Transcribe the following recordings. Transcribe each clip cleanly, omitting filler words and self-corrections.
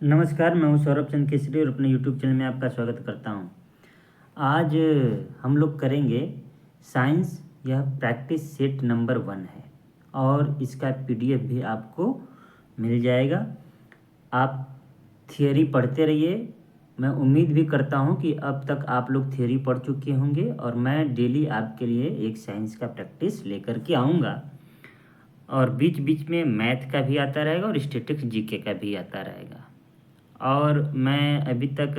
नमस्कार, मैं हूं सौरभ चंद्र केसरी और अपने यूट्यूब चैनल में आपका स्वागत करता हूं। आज हम लोग करेंगे साइंस। यह प्रैक्टिस सेट नंबर 1 है और इसका पीडीएफ भी आपको मिल जाएगा। आप थियरी पढ़ते रहिए। मैं उम्मीद भी करता हूं कि अब तक आप लोग थियरी पढ़ चुके होंगे और मैं डेली आपके लिए एक साइंस का प्रैक्टिस लेकर के आऊँगा और बीच बीच में मैथ का भी आता रहेगा और स्टैटिक्स जीके का भी आता रहेगा। और मैं अभी तक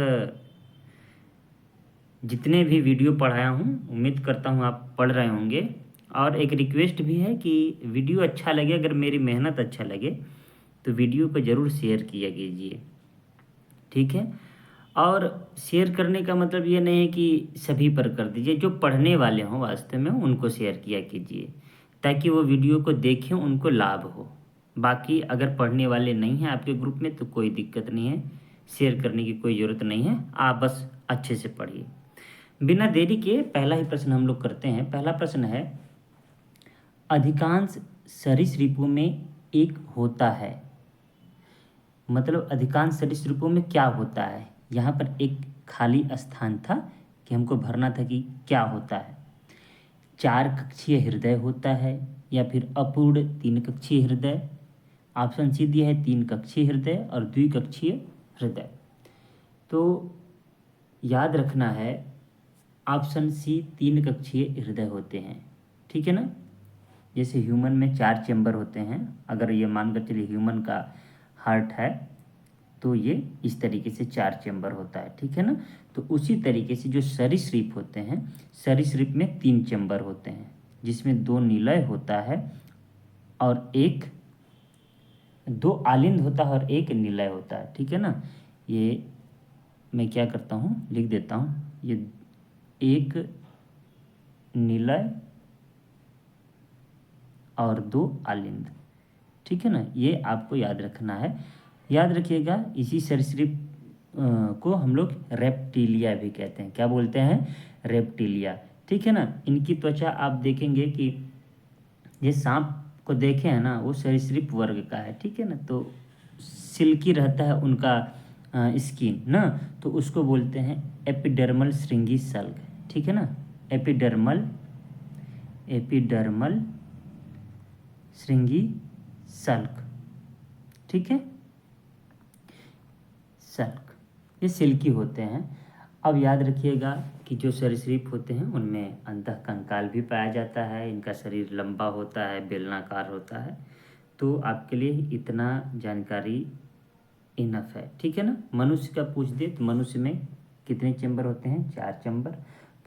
जितने भी वीडियो पढ़ाया हूँ उम्मीद करता हूँ आप पढ़ रहे होंगे। और एक रिक्वेस्ट भी है कि वीडियो अच्छा लगे, अगर मेरी मेहनत अच्छा लगे तो वीडियो को ज़रूर शेयर किया कीजिए, ठीक है। और शेयर करने का मतलब ये नहीं है कि सभी पर कर दीजिए, जो पढ़ने वाले हों वास्तव में उनको शेयर किया कीजिए ताकि वो वीडियो को देखें, उनको लाभ हो। बाकी अगर पढ़ने वाले नहीं हैं आपके ग्रुप में तो कोई दिक्कत नहीं है, शेयर करने की कोई ज़रूरत नहीं है, आप बस अच्छे से पढ़िए। बिना देरी के पहला ही प्रश्न हम लोग करते हैं। पहला प्रश्न है, अधिकांश सरीसृपों में एक होता है। मतलब अधिकांश सरीसृपों में क्या होता है। यहाँ पर एक खाली स्थान था कि हमको भरना था कि क्या होता है। 4 कक्षीय हृदय होता है या फिर अपूर्ण 3 कक्षीय हृदय। ऑप्शन सी दिया है 3 कक्षीय हृदय और द्विकक्षीय हृदय। तो याद रखना है ऑप्शन सी 3 कक्षीय हृदय होते हैं, ठीक है ना। जैसे ह्यूमन में 4 चैम्बर होते हैं, अगर ये मानकर चलिए ह्यूमन का हार्ट है तो ये इस तरीके से 4 चैम्बर होता है, ठीक है ना। तो उसी तरीके से जो सरीसृप होते हैं, सरीसृप में 3 चैम्बर होते हैं जिसमें 2 निलय होता है और 2 आलिंद होता है और 1 निलय होता है, ठीक है ना। ये मैं क्या करता हूँ, लिख देता हूँ, ये 1 निलय और 2 आलिंद, ठीक है ना। ये आपको याद रखना है। याद रखिएगा इसी सरीसृप को हम लोग रेप्टिलिया भी कहते हैं। क्या बोलते हैं? रेप्टिलिया, ठीक है ना। इनकी त्वचा आप देखेंगे कि ये सांप को देखे हैं ना, वो सरीसृप वर्ग का है, ठीक है ना। तो सिल्की रहता है उनका स्किन ना, तो उसको बोलते हैं एपिडर्मल श्रृंगी सल्क, ठीक है ना। एपिडर्मल श्रृंगी सल्क, ठीक है, सल्क, ये सिल्की होते हैं। अब याद रखिएगा कि जो सरीसृप होते हैं उनमें अंतःकंकाल भी पाया जाता है, इनका शरीर लंबा होता है, बेलनाकार होता है। तो आपके लिए इतना जानकारी इनफ है, ठीक है ना। मनुष्य का पूछ दे तो मनुष्य में कितने चैम्बर होते हैं? 4 चैम्बर।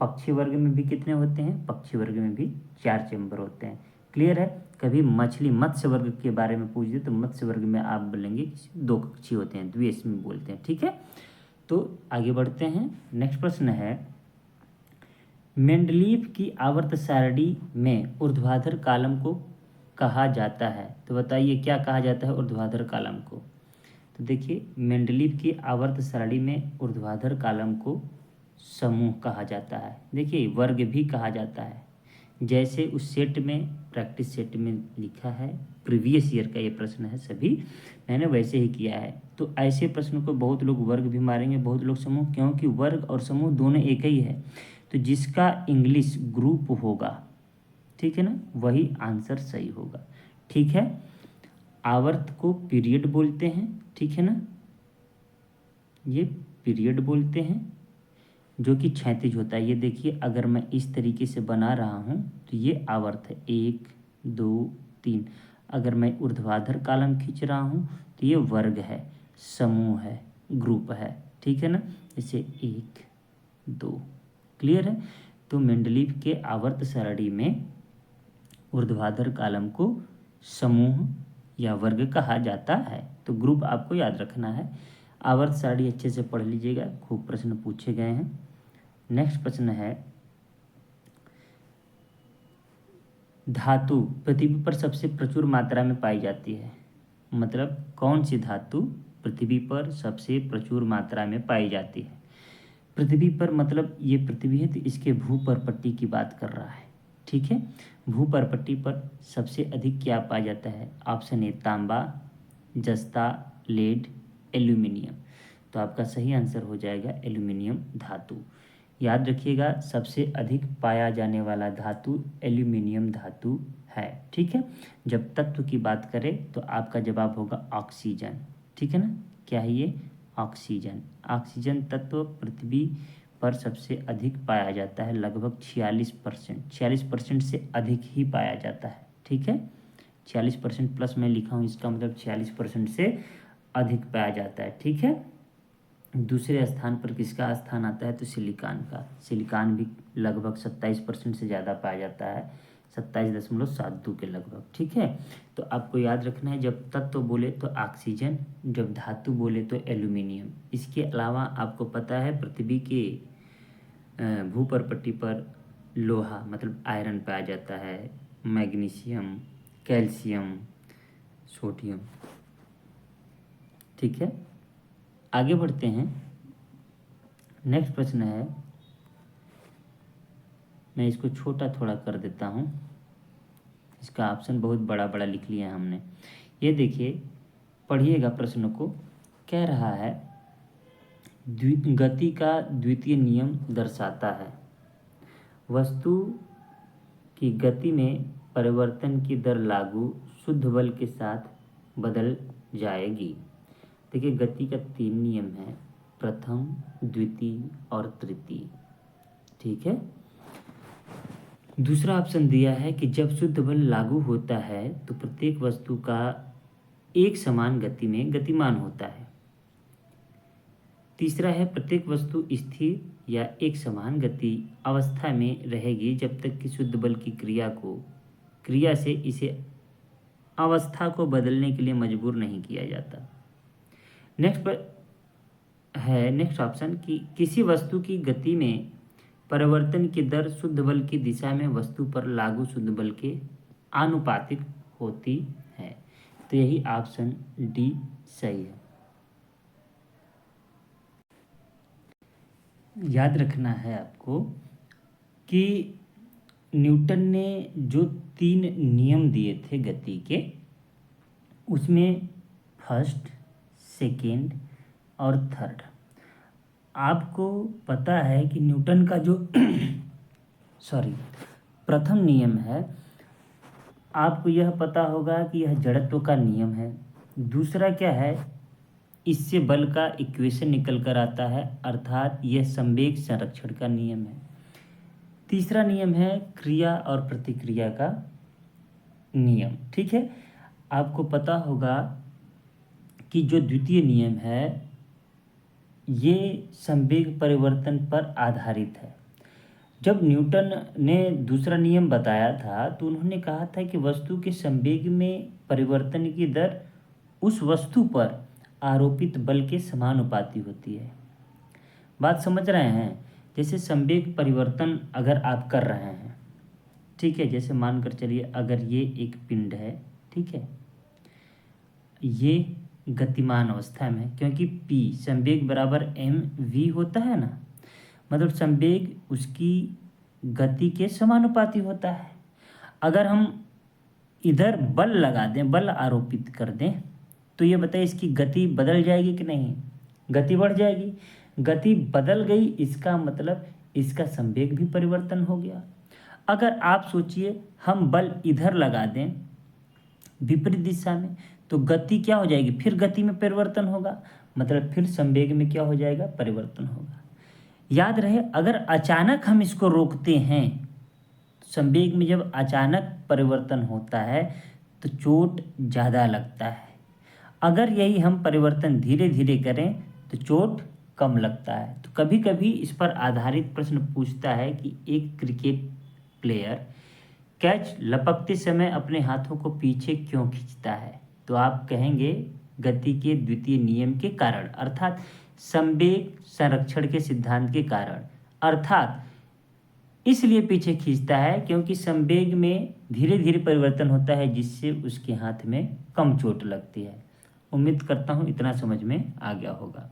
पक्षी वर्ग में भी कितने होते हैं? पक्षी वर्ग में भी 4 चैम्बर होते हैं। क्लियर है। कभी मछली मत्स्य वर्ग के बारे में पूछ दे तो मत्स्य वर्ग में आप बोलेंगे 2 कक्षी होते हैं, द्विस्मी बोलते हैं, ठीक है। तो आगे बढ़ते हैं। नेक्स्ट प्रश्न है, मेंडलीव की आवर्त सारणी में ऊर्ध्वाधर कॉलम को कहा जाता है। तो बताइए क्या कहा जाता है ऊर्ध्वाधर कॉलम को। तो देखिए मेंडलीव की आवर्त सारणी में ऊर्ध्वाधर कॉलम को समूह कहा जाता है। देखिए वर्ग भी कहा जाता है, जैसे उस सेट में प्रैक्टिस सेट में लिखा है, प्रीवियस ईयर का ये प्रश्न है, सभी मैंने वैसे ही किया है। तो ऐसे प्रश्न को बहुत लोग वर्ग भी मारेंगे, बहुत लोग समूह, क्योंकि वर्ग और समूह दोनों एक ही है। तो जिसका इंग्लिश ग्रुप होगा, ठीक है ना, वही आंसर सही होगा, ठीक है। आवर्त को पीरियड बोलते हैं, ठीक है ना, ये पीरियड बोलते हैं जो कि क्षैतिज होता है। ये देखिए अगर मैं इस तरीके से बना रहा हूँ तो ये आवर्त है 1 2 3। अगर मैं ऊर्ध्वाधर कॉलम खींच रहा हूँ तो ये वर्ग है, समूह है, ग्रुप है, ठीक है ना। जैसे 1 2। क्लियर है। तो मेंडलीव के आवर्त सारणी में ऊर्ध्वाधर कॉलम को समूह या वर्ग कहा जाता है। तो ग्रुप आपको याद रखना है। आवर्त सारणी अच्छे से पढ़ लीजिएगा, खूब प्रश्न पूछे गए हैं। नेक्स्ट प्रश्न है, धातु पृथ्वी पर सबसे प्रचुर मात्रा में पाई जाती है। मतलब कौन सी धातु पृथ्वी पर सबसे प्रचुर मात्रा में पाई जाती है। पृथ्वी पर मतलब ये पृथ्वी है तो इसके भूपर्पट्टी की बात कर रहा है, ठीक है। भूपर्पट्टी पर सबसे अधिक क्या पाया जाता है? ऑप्शन ए तांबा, जस्ता, लेड, एल्यूमिनियम। तो आपका सही आंसर हो जाएगा एल्यूमिनियम धातु। याद रखिएगा, सबसे अधिक पाया जाने वाला धातु एल्यूमिनियम धातु है। ठीक है, जब तत्व की बात करें तो आपका जवाब होगा ऑक्सीजन। ठीक है ना, क्या है ये? ऑक्सीजन। ऑक्सीजन तत्व पृथ्वी पर सबसे अधिक पाया जाता है, लगभग 46%। 46% से अधिक ही पाया जाता है। ठीक है, 46% प्लस मैं लिखा हूँ, इसका मतलब 46% से अधिक पाया जाता है। ठीक है, दूसरे स्थान पर किसका स्थान आता है? तो सिलिकॉन का। सिलिकॉन भी लगभग 27% से ज़्यादा पाया जाता है, 27.72 के लगभग। ठीक है, तो आपको याद रखना है, जब तत्व बोले तो ऑक्सीजन, जब धातु बोले तो एल्यूमिनियम। इसके अलावा आपको पता है पृथ्वी के भूपर्पट्टी पर लोहा मतलब आयरन पाया जाता है, मैग्नीशियम, कैल्शियम, सोडियम। ठीक है, आगे बढ़ते हैं। नेक्स्ट प्रश्न है, मैं इसको छोटा थोड़ा कर देता हूँ, इसका ऑप्शन बहुत बड़ा बड़ा लिख लिया है हमने। ये देखिए, पढ़िएगा प्रश्न को। कह रहा है गति का द्वितीय नियम दर्शाता है, वस्तु की गति में परिवर्तन की दर लागू शुद्ध बल के साथ बदल जाएगी। देखिए, गति का 3 नियम है, प्रथम, द्वितीय और तृतीय। ठीक है, दूसरा ऑप्शन दिया है कि जब शुद्ध बल लागू होता है तो प्रत्येक वस्तु का एक समान गति में गतिमान होता है। तीसरा है प्रत्येक वस्तु स्थिर या एक समान गति अवस्था में रहेगी जब तक कि शुद्ध बल की क्रिया से इसे अवस्था को बदलने के लिए मजबूर नहीं किया जाता। नेक्स्ट ऑप्शन कि किसी वस्तु की गति में परिवर्तन की दर शुद्ध बल की दिशा में वस्तु पर लागू शुद्ध बल के आनुपातिक होती है। तो यही ऑप्शन डी सही है। याद रखना है आपको कि न्यूटन ने जो 3 नियम दिए थे गति के, उसमें फर्स्ट, सेकेंड और थर्ड। आपको पता है कि न्यूटन का जो प्रथम नियम है, आपको यह पता होगा कि यह जड़त्व का नियम है। दूसरा क्या है? इससे बल का इक्वेशन निकल कर आता है, अर्थात यह संवेग संरक्षण का नियम है। तीसरा नियम है क्रिया और प्रतिक्रिया का नियम। ठीक है, आपको पता होगा कि जो द्वितीय नियम है ये संवेग परिवर्तन पर आधारित है। जब न्यूटन ने दूसरा नियम बताया था तो उन्होंने कहा था कि वस्तु के संवेग में परिवर्तन की दर उस वस्तु पर आरोपित बल के समानुपाती होती है। बात समझ रहे हैं? जैसे संवेग परिवर्तन अगर आप कर रहे हैं, ठीक है, जैसे मानकर चलिए अगर ये एक पिंड है, ठीक है, ये गतिमान अवस्था में है, क्योंकि P संवेग बराबर mv होता है ना, मतलब संवेग उसकी गति के समानुपाती होता है। अगर हम इधर बल लगा दें, बल आरोपित कर दें, तो ये बताइए इसकी गति बदल जाएगी कि नहीं? गति बढ़ जाएगी। गति बदल गई, इसका मतलब इसका संवेग भी परिवर्तन हो गया। अगर आप सोचिए हम बल इधर लगा दें विपरीत दिशा में, तो गति क्या हो जाएगी? फिर गति में परिवर्तन होगा, मतलब फिर संवेग में क्या हो जाएगा? परिवर्तन होगा। याद रहे, अगर अचानक हम इसको रोकते हैं, संवेग में जब अचानक परिवर्तन होता है तो चोट ज़्यादा लगता है। अगर यही हम परिवर्तन धीरे धीरे करें तो चोट कम लगता है। तो कभी कभी इस पर आधारित प्रश्न पूछता है कि एक क्रिकेट प्लेयर कैच लपकते समय अपने हाथों को पीछे क्यों खींचता है? तो आप कहेंगे गति के द्वितीय नियम के कारण, अर्थात संवेग संरक्षण के सिद्धांत के कारण, अर्थात इसलिए पीछे खींचता है क्योंकि संवेग में धीरे धीरे परिवर्तन होता है जिससे उसके हाथ में कम चोट लगती है। उम्मीद करता हूँ इतना समझ में आ गया होगा।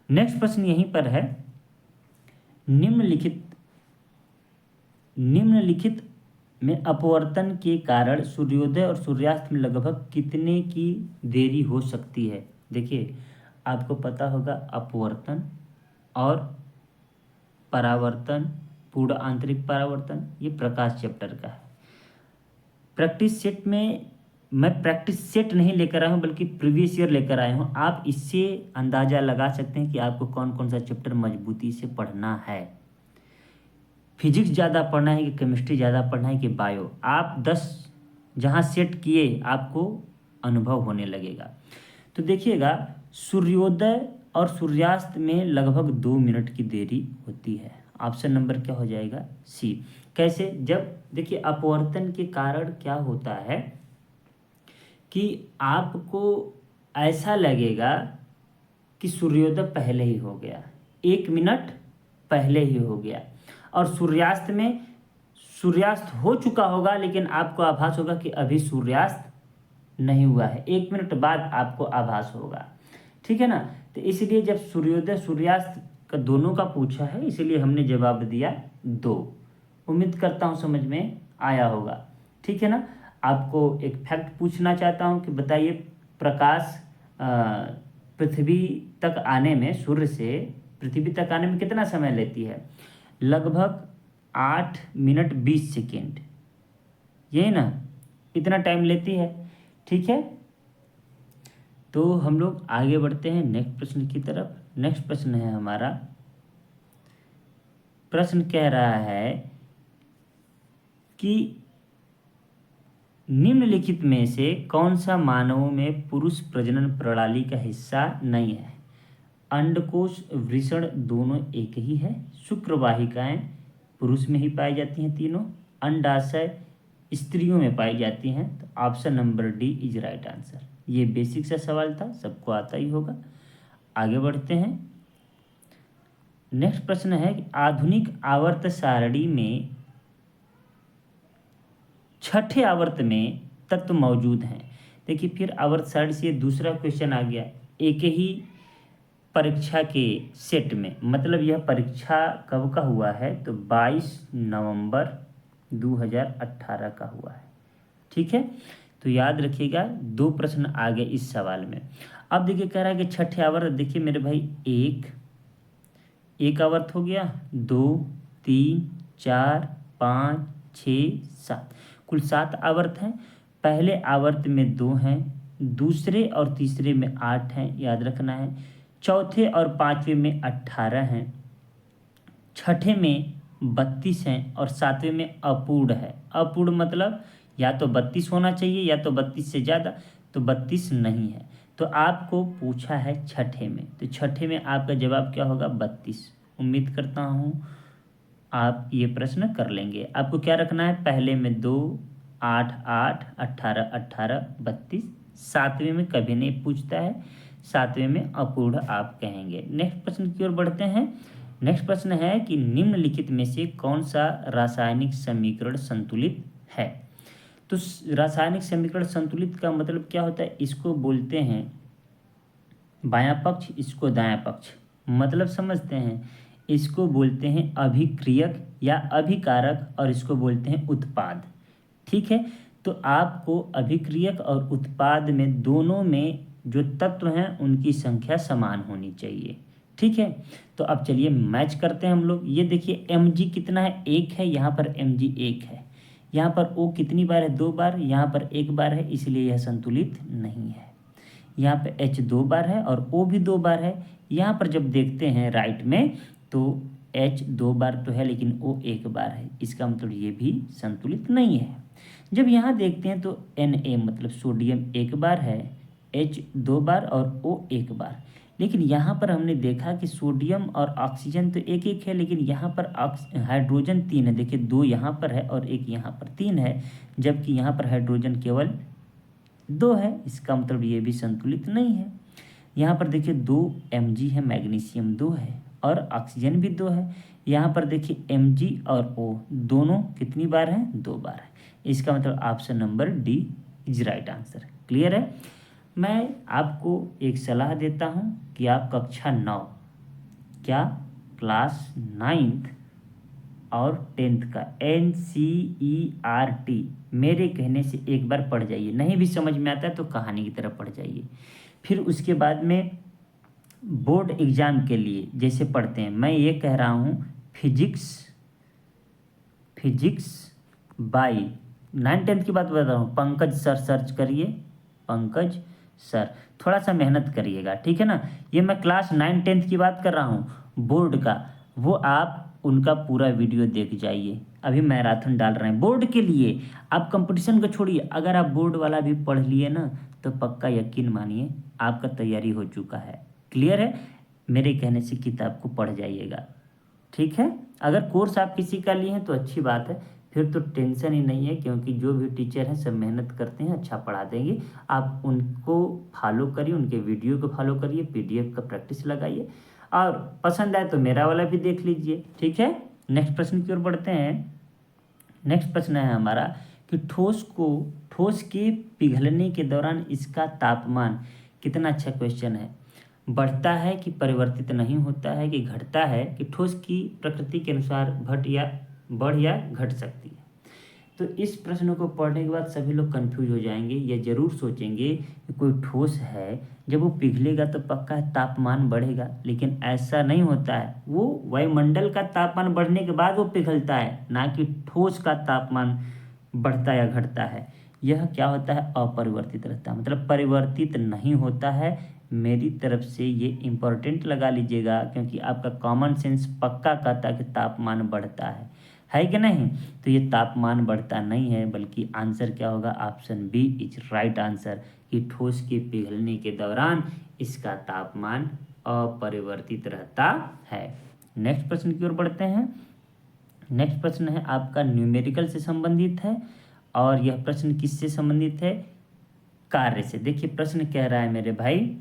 नेक्स्ट प्रश्न यहीं पर है, निम्नलिखित में अपवर्तन के कारण सूर्योदय और सूर्यास्त में लगभग कितने की देरी हो सकती है? देखिए आपको पता होगा अपवर्तन और परावर्तन, पूर्ण आंतरिक परावर्तन, ये प्रकाश चैप्टर का है। प्रैक्टिस सेट में मैं प्रैक्टिस सेट नहीं लेकर आया हूँ बल्कि प्रीवियस ईयर लेकर आया हूँ। आप इससे अंदाज़ा लगा सकते हैं कि आपको कौन कौन सा चैप्टर मजबूती से पढ़ना है। फिजिक्स ज़्यादा पढ़ना है कि केमिस्ट्री ज़्यादा पढ़ना है कि बायो, आप 10 जहाँ सेट किए आपको अनुभव होने लगेगा। तो देखिएगा सूर्योदय और सूर्यास्त में लगभग 2 मिनट की देरी होती है। ऑप्शन नंबर क्या हो जाएगा? सी। कैसे? जब देखिए अपवर्तन के कारण क्या होता है कि आपको ऐसा लगेगा कि सूर्योदय पहले ही हो गया, 1 मिनट पहले ही हो गया, और सूर्यास्त में सूर्यास्त हो चुका होगा लेकिन आपको आभास होगा कि अभी सूर्यास्त नहीं हुआ है, 1 मिनट बाद आपको आभास होगा। ठीक है ना? तो इसलिए जब सूर्योदय सूर्यास्त का दोनों का पूछा है इसलिए हमने जवाब दिया 2। उम्मीद करता हूँ समझ में आया होगा। ठीक है ना? आपको एक फैक्ट पूछना चाहता हूँ कि बताइए प्रकाश पृथ्वी तक आने में, सूर्य से पृथ्वी तक आने में कितना समय लेती है? लगभग 8 मिनट 20 सेकेंड, यही ना, इतना टाइम लेती है। ठीक है, तो हम लोग आगे बढ़ते हैं नेक्स्ट प्रश्न की तरफ। नेक्स्ट प्रश्न है हमारा, प्रश्न कह रहा है कि निम्नलिखित में से कौन सा मानवों में पुरुष प्रजनन प्रणाली का हिस्सा नहीं है? अंडकोश वृषण दोनों एक ही है, शुक्रवाहिकाएं पुरुष में ही पाई जाती हैं तीनों, अंडाशय स्त्रियों में पाई जाती हैं। तो option number D is right answer. ये बेसिक सा सवाल था, सबको आता ही होगा। आगे बढ़ते हैं। नेक्स्ट प्रश्न है कि आधुनिक आवर्त सारणी में छठे आवर्त में तत्व मौजूद हैं। देखिए फिर आवर्त सारणी से दूसरा क्वेश्चन आ गया एक ही परीक्षा के सेट में, मतलब यह परीक्षा कब का हुआ है? तो 22 नवंबर 2018 का हुआ है। ठीक है, तो याद रखिएगा 2 प्रश्न आ गए इस सवाल में। अब देखिए कह रहा है कि छठे आवर्त, देखिए मेरे भाई एक आवर्त हो गया, 2 3 4 5 6 7, कुल 7 आवर्त हैं। पहले आवर्त में 2 हैं, दूसरे और तीसरे में 8 हैं, याद रखना है। चौथे और पांचवें में 18 हैं, छठे में 32 हैं और सातवें में अपूर्ण है। अपूर्ण मतलब या तो 32 होना चाहिए या तो 32 से ज़्यादा, तो 32 नहीं है। तो आपको पूछा है छठे में, तो छठे में आपका जवाब क्या होगा? 32। उम्मीद करता हूँ आप ये प्रश्न कर लेंगे। आपको क्या रखना है? पहले में 2 8 8 18 18 32, सातवें में कभी नहीं पूछता है, सातवें में अपूर्ण आप कहेंगे। नेक्स्ट प्रश्न की ओर बढ़ते हैं। नेक्स्ट प्रश्न है कि निम्नलिखित में से कौन सा रासायनिक समीकरण संतुलित है? तो रासायनिक समीकरण संतुलित का मतलब क्या होता है? इसको बोलते हैं बायां पक्ष, इसको दायां पक्ष, मतलब समझते हैं। इसको बोलते हैं अभिक्रियक या अभिकारक और इसको बोलते हैं उत्पाद। ठीक है, तो आपको अभिक्रियक और उत्पाद में दोनों में जो तत्व हैं उनकी संख्या समान होनी चाहिए। ठीक है, तो अब चलिए मैच करते हैं हम लोग। ये देखिए Mg कितना है? 1 है, यहाँ पर Mg 1 है। यहाँ पर O कितनी बार है? 2 बार। यहाँ पर 1 बार है, इसलिए यह संतुलित नहीं है। यहाँ पे H 2 बार है और O भी 2 बार है। यहाँ पर जब देखते हैं राइट में तो H 2 बार तो है लेकिन O 1 बार है, इसका मतलब ये भी संतुलित नहीं है। जब यहाँ देखते हैं तो Na मतलब सोडियम 1 बार है, H 2 बार और O 1 बार। लेकिन यहाँ पर हमने देखा कि सोडियम और ऑक्सीजन तो एक एक है, लेकिन यहाँ पर हाइड्रोजन 3 है। देखिए 2 यहाँ पर है और 1 यहाँ पर 3 है, जबकि यहाँ पर हाइड्रोजन केवल 2 है, इसका मतलब ये भी संतुलित नहीं है। यहाँ पर देखिए 2 Mg है, मैग्नीशियम 2 है और ऑक्सीजन भी 2 है। यहाँ पर देखिए Mg और O दोनों कितनी बार हैं? 2 बार है। इसका मतलब option number D is right answer. Clear है? मैं आपको एक सलाह देता हूँ कि आप कक्षा 9 क्या क्लास 9th और 10th का NCERT मेरे कहने से एक बार पढ़ जाइए। नहीं भी समझ में आता है तो कहानी की तरह पढ़ जाइए, फिर उसके बाद में बोर्ड एग्ज़ाम के लिए जैसे पढ़ते हैं, मैं ये कह रहा हूँ फिजिक्स बाई 9-10 की बात बता रहा हूँ, पंकज सर सर्च करिए, पंकज सर, थोड़ा सा मेहनत करिएगा, ठीक है ना। ये मैं क्लास 9-10 की बात कर रहा हूँ बोर्ड का, वो आप उनका पूरा वीडियो देख जाइए। अभी मैराथन डाल रहे हैं बोर्ड के लिए, आप कंपटीशन को छोड़िए, अगर आप बोर्ड वाला भी पढ़ लिए ना तो पक्का यकीन मानिए आपका तैयारी हो चुका है। क्लियर है, मेरे कहने से किताब को पढ़ जाइएगा, ठीक है। अगर कोर्स आप किसी का लिए हैं तो अच्छी बात है, फिर तो टेंशन ही नहीं है, क्योंकि जो भी टीचर हैं सब मेहनत करते हैं, अच्छा पढ़ा देंगे। आप उनको फॉलो करिए, उनके वीडियो को फॉलो करिए, पीडीएफ का प्रैक्टिस लगाइए, और पसंद आए तो मेरा वाला भी देख लीजिए, ठीक है। नेक्स्ट प्रश्न की ओर बढ़ते हैं। नेक्स्ट प्रश्न है हमारा कि ठोस के पिघलने के दौरान इसका तापमान कितना, अच्छा क्वेश्चन है, बढ़ता है कि परिवर्तित नहीं होता है कि घटता है, कि ठोस की प्रकृति के अनुसार बढ़ या घट सकती है। तो इस प्रश्न को पढ़ने के बाद सभी लोग कंफ्यूज हो जाएंगे, या जरूर सोचेंगे कि कोई ठोस है, जब वो पिघलेगा तो पक्का तापमान बढ़ेगा, लेकिन ऐसा नहीं होता है। वो वायुमंडल का तापमान बढ़ने के बाद वो पिघलता है, ना कि ठोस का तापमान बढ़ता या घटता है। यह क्या होता है, अपरिवर्तित रहता है, मतलब परिवर्तित नहीं होता है। मेरी तरफ से ये इम्पोर्टेंट लगा लीजिएगा, क्योंकि आपका कॉमन सेंस पक्का कहता है कि तापमान बढ़ता है कि नहीं। तो ये तापमान बढ़ता नहीं है, बल्कि आंसर क्या होगा, option B is right answer, कि ठोस के पिघलने के दौरान इसका तापमान अपरिवर्तित रहता है। नेक्स्ट प्रश्न की ओर बढ़ते हैं। नेक्स्ट प्रश्न है आपका न्यूमेरिकल से संबंधित है, और यह प्रश्न किससे संबंधित है, कार्य से। देखिए प्रश्न कह रहा है मेरे भाई,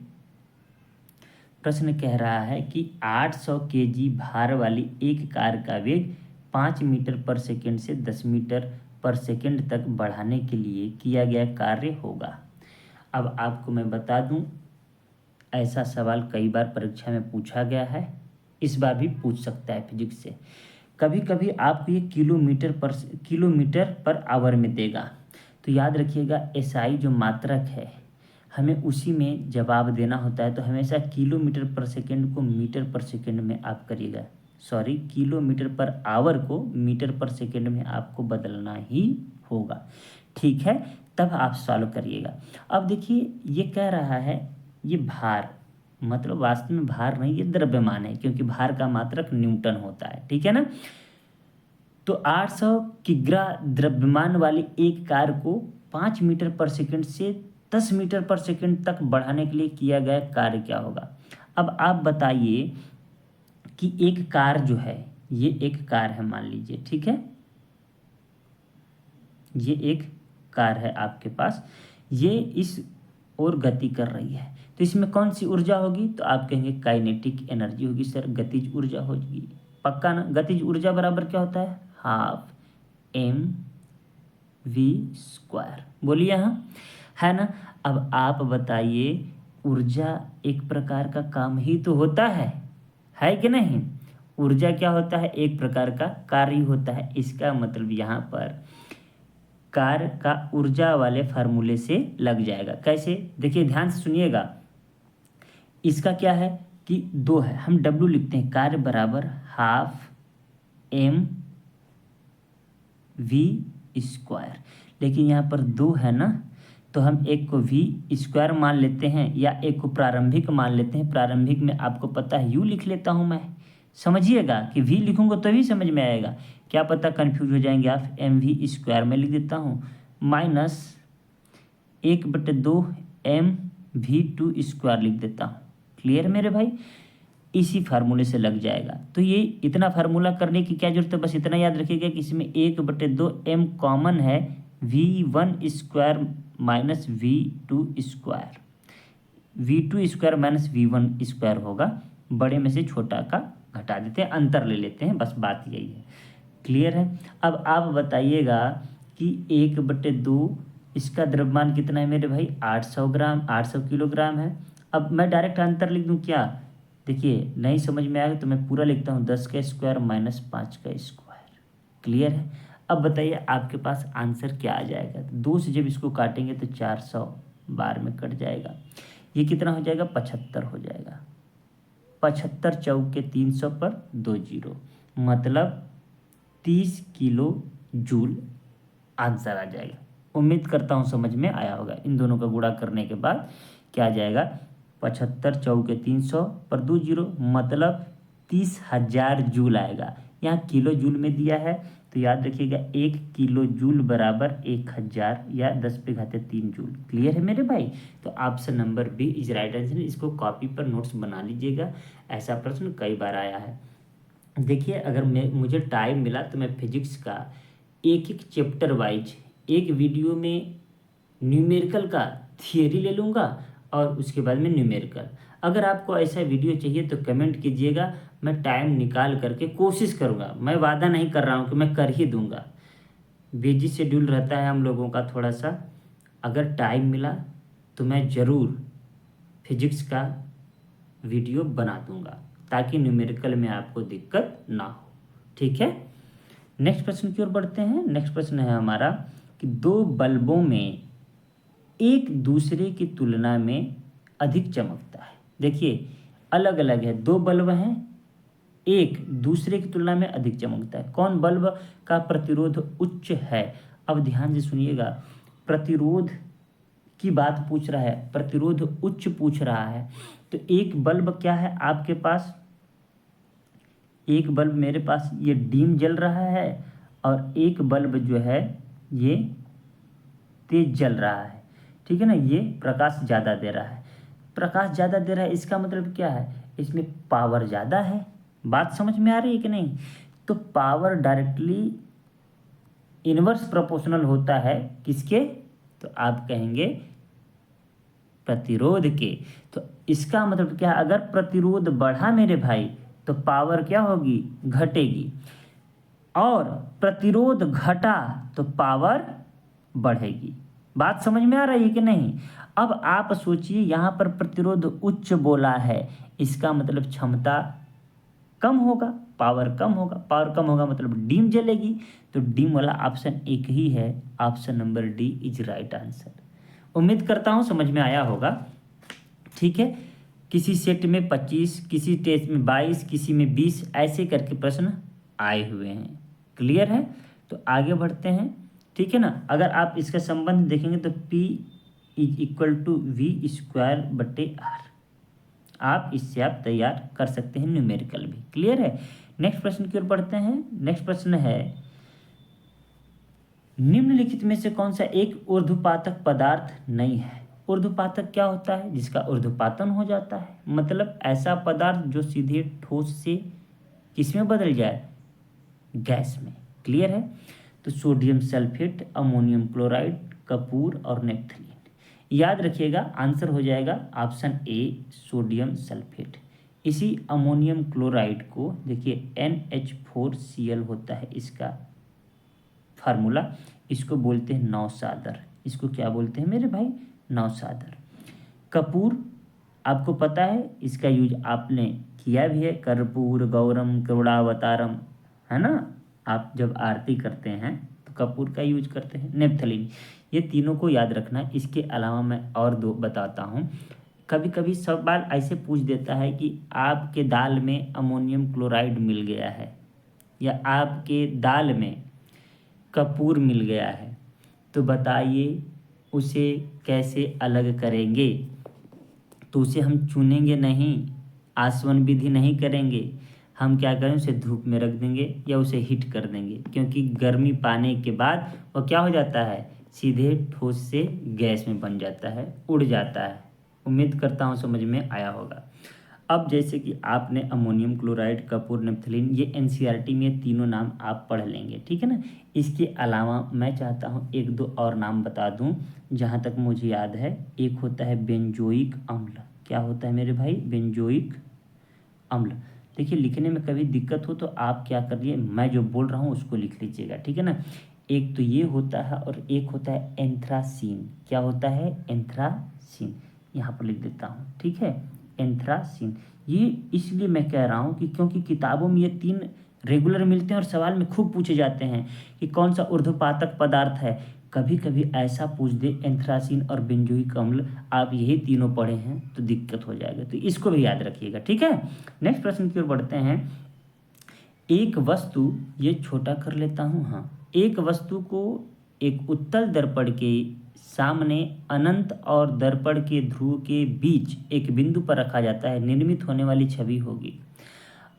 प्रश्न कह रहा है कि 800 केजी भार वाली एक कार का वेग 5 मीटर पर सेकंड से 10 मीटर पर सेकंड तक बढ़ाने के लिए किया गया कार्य होगा। अब आपको मैं बता दूं, ऐसा सवाल कई बार परीक्षा में पूछा गया है, इस बार भी पूछ सकता है फिजिक्स से। कभी कभी आपको ये किलोमीटर पर आवर में देगा, तो याद रखिएगा एसआई जो मात्रक है हमें उसी में जवाब देना होता है, तो हमेशा किलोमीटर पर सेकंड को मीटर पर सेकंड में आप करिएगा, सॉरी किलोमीटर पर आवर को मीटर पर सेकंड में आपको बदलना ही होगा, ठीक है, तब आप सॉल्व करिएगा। अब देखिए ये कह रहा है ये भार, मतलब वास्तव में भार नहीं, ये द्रव्यमान है, क्योंकि भार का मात्रक न्यूटन होता है, ठीक है ना। तो 800 किग्रा द्रव्यमान वाली एक कार को 5 मीटर पर सेकंड से 10 मीटर पर सेकंड तक बढ़ाने के लिए किया गया कार्य क्या होगा। अब आप बताइए कि एक कार जो है, ये एक कार है मान लीजिए, ठीक है, ये एक कार है आपके पास, ये इस ओर गति कर रही है, तो इसमें कौन सी ऊर्जा होगी, तो आप कहेंगे काइनेटिक एनर्जी होगी सर, गतिज ऊर्जा होगी, पक्का ना। गतिज ऊर्जा बराबर क्या होता है, हाफ mv², बोलिए हाँ, है ना। अब आप बताइए ऊर्जा एक प्रकार का काम ही तो होता है कि नहीं। ऊर्जा क्या होता है, एक प्रकार का कार्य होता है, इसका मतलब यहाँ पर कार्य का ऊर्जा वाले फार्मूले से लग जाएगा। कैसे, देखिए ध्यान से सुनिएगा, इसका क्या है कि 2 है, हम W लिखते हैं, कार्य बराबर हाफ mv², लेकिन यहाँ पर 2 है ना, तो हम एक को v² मान लेते हैं, या एक को प्रारंभिक मान लेते हैं। प्रारंभिक में आपको पता है u लिख लेता हूँ मैं, समझिएगा कि v लिखूंगा तो भी समझ में आएगा, क्या पता कंफ्यूज हो जाएंगे आप, mv² में लिख देता हूँ, माइनस 1/2 mv² लिख देता हूँ। क्लियर मेरे भाई, इसी फार्मूले से लग जाएगा। तो ये इतना फार्मूला करने की क्या जरूरत है, बस इतना याद रखिएगा कि इसमें 1/2 m कॉमन है, v1² minus v2² minus v1² होगा, बड़े में से छोटा का घटा देते हैं, अंतर ले लेते हैं, बस बात यही है। क्लियर है। अब आप बताइएगा कि 1/2 इसका द्रव्यमान कितना है मेरे भाई, 800 किलोग्राम है। अब मैं डायरेक्ट अंतर लिख दूं क्या, देखिए नहीं समझ में आएगा तो मैं पूरा लिखता हूँ, 10² माइनस 5²। क्लियर है। अब बताइए आपके पास आंसर क्या आ जाएगा, 2 से जब इसको काटेंगे तो 400 बार में कट जाएगा। ये कितना हो जाएगा 75 हो जाएगा। 75 चौके 300 पर 2 जीरो, मतलब 30 किलो जूल आंसर आ जाएगा। उम्मीद करता हूँ समझ में आया होगा। इन दोनों का गुणा करने के बाद क्या आ जाएगा, 75 चौके 300 पर 2 जीरो, मतलब 30,000 जूल आएगा। यहाँ किलो जूल में दिया है तो याद रखिएगा 1 किलो जूल बराबर 1000 या 10⁻³ जूल। क्लियर है मेरे भाई। तो option number B is right answer. इसको कॉपी पर नोट्स बना लीजिएगा, ऐसा प्रश्न कई बार आया है। देखिए अगर मुझे टाइम मिला तो मैं फिजिक्स का एक एक चैप्टर वाइज एक वीडियो में न्यूमेरिकल का थियरी ले लूँगा और उसके बाद में न्यूमेरिकल। अगर आपको ऐसा वीडियो चाहिए तो कमेंट कीजिएगा, मैं टाइम निकाल करके कोशिश करूँगा। मैं वादा नहीं कर रहा हूँ कि मैं कर ही दूँगा, बिजी शेड्यूल रहता है हम लोगों का थोड़ा सा। अगर टाइम मिला तो मैं ज़रूर फिजिक्स का वीडियो बना दूँगा ताकि न्यूमेरिकल में आपको दिक्कत ना हो। ठीक है, नेक्स्ट प्रश्न की ओर बढ़ते हैं। नेक्स्ट प्रश्न है हमारा कि दो बल्बों में एक दूसरे की तुलना में अधिक चमकता है। देखिए अलग अलग है, दो बल्ब हैं, एक दूसरे की तुलना में अधिक चमकता है। कौन बल्ब का प्रतिरोध उच्च है? अब ध्यान से सुनिएगा, प्रतिरोध की बात पूछ रहा है, प्रतिरोध उच्च पूछ रहा है। तो एक बल्ब क्या है आपके पास, एक बल्ब मेरे पास ये डीम जल रहा है और एक बल्ब जो है ये तेज जल रहा है। ठीक है ना, ये प्रकाश ज़्यादा दे रहा है। प्रकाश ज़्यादा दे रहा है इसका मतलब क्या है, इसमें पावर ज़्यादा है। बात समझ में आ रही है कि नहीं? तो पावर डायरेक्टली इनवर्स प्रोपोर्शनल होता है किसके, तो आप कहेंगे प्रतिरोध के। तो इसका मतलब क्या है, अगर प्रतिरोध बढ़ा मेरे भाई तो पावर क्या होगी, घटेगी, और प्रतिरोध घटा तो पावर बढ़ेगी। बात समझ में आ रही है कि नहीं? अब आप सोचिए यहाँ पर प्रतिरोध उच्च बोला है, इसका मतलब क्षमता कम होगा, पावर कम होगा। पावर कम होगा मतलब डीम जलेगी। तो डीम वाला ऑप्शन एक ही है, option number D is right answer. उम्मीद करता हूँ समझ में आया होगा। ठीक है, किसी सेट में 25, किसी टेस्ट में 22, किसी में 20, ऐसे करके प्रश्न आए हुए हैं। क्लियर है? तो आगे बढ़ते हैं। ठीक है ना, अगर आप इसका संबंध देखेंगे तो P is equal to V²/R। आप इससे आप तैयार कर सकते हैं न्यूमेरिकल भी। क्लियर है? नेक्स्ट प्रश्न की ओर बढ़ते हैं। नेक्स्ट प्रश्न है, निम्नलिखित में से कौन सा एक ऊर्ध्वपातक पदार्थ नहीं है? ऊर्ध्वपातक क्या होता है? जिसका ऊर्ध्वपातन हो जाता है, मतलब ऐसा पदार्थ जो सीधे ठोस से किसमें बदल जाए, गैस में। क्लियर है? तो sodium sulphate, ammonium chloride, Kapoor और नेप्थलीन। याद रखिएगा आंसर हो जाएगा ऑप्शन ए सोडियम सल्फेट। इसी अमोनियम क्लोराइड को देखिए NH4Cl होता है इसका फार्मूला, इसको बोलते हैं नौसादर। इसको क्या बोलते हैं मेरे भाई, नौसादर। कपूर आपको पता है, इसका यूज आपने किया भी है, कर्पूर गौरम करुणावतारम, है ना। आप जब आरती करते हैं तो कपूर का यूज करते हैं। नेप्थलीन, ये तीनों को याद रखना। इसके अलावा मैं और दो बताता हूँ। कभी कभी सवाल ऐसे पूछ देता है कि आपके दाल में अमोनियम क्लोराइड मिल गया है या आपके दाल में कपूर मिल गया है, तो बताइए उसे कैसे अलग करेंगे? तो उसे हम चुनेंगे नहीं, आसवन विधि नहीं करेंगे, हम क्या करें, उसे धूप में रख देंगे या उसे हीट कर देंगे, क्योंकि गर्मी पाने के बाद वो क्या हो जाता है, सीधे ठोस से गैस में बन जाता है, उड़ जाता है। उम्मीद करता हूँ समझ में आया होगा। अब जैसे कि आपने अमोनियम क्लोराइड, कपूर, नेप्थलीन, ये NCERT में तीनों नाम आप पढ़ लेंगे। ठीक है ना। इसके अलावा मैं चाहता हूँ एक दो और नाम बता दूँ जहाँ तक मुझे याद है। एक होता है बेंजोइक अम्ल। क्या होता है मेरे भाई, बेंजोइक अम्ल। देखिए लिखने में कभी दिक्कत हो तो आप क्या करिए, मैं जो बोल रहा हूँ उसको लिख लीजिएगा। ठीक है ना। एक तो ये होता है और एक होता है एंथ्रासीन। क्या होता है, एंथ्रासीन। यहाँ पर लिख देता हूँ। ठीक है, एंथ्रासीन। ये इसलिए मैं कह रहा हूँ कि क्योंकि किताबों में ये तीन रेगुलर मिलते हैं और सवाल में खूब पूछे जाते हैं कि कौन सा ऊर्ध्वपातक पदार्थ है। कभी कभी ऐसा पूछ दे एंथ्रासीन और बेंजोइक अम्ल, आप यही तीनों पढ़े हैं तो दिक्कत हो जाएगा, तो इसको भी याद रखिएगा, ठीक है। नेक्स्ट प्रश्न की ओर बढ़ते हैं। एक वस्तु, ये छोटा कर लेता हूँ, हाँ, एक वस्तु को एक उत्तल दर्पण के सामने अनंत और दर्पण के ध्रुव के बीच एक बिंदु पर रखा जाता है, निर्मित होने वाली छवि होगी।